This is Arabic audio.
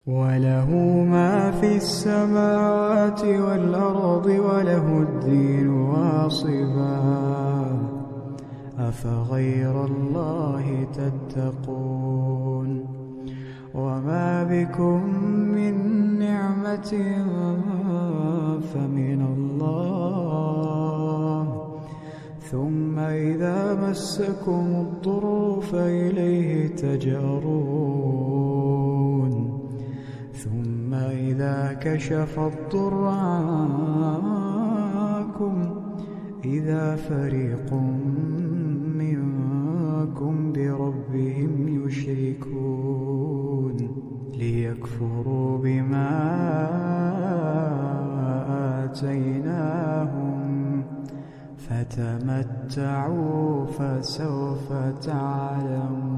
وله ما في السماوات والأرض وله الدين واصبا أفغير الله تتقون وما بكم من نعمة فمن الله ثم إذا مسكم الضر فإليه تجأرون ثم إذا كشف الضر عنكم إذا فريق منكم بربهم يشركون ليكفروا بما آتيناهم فتمتعوا فسوف تعلمون.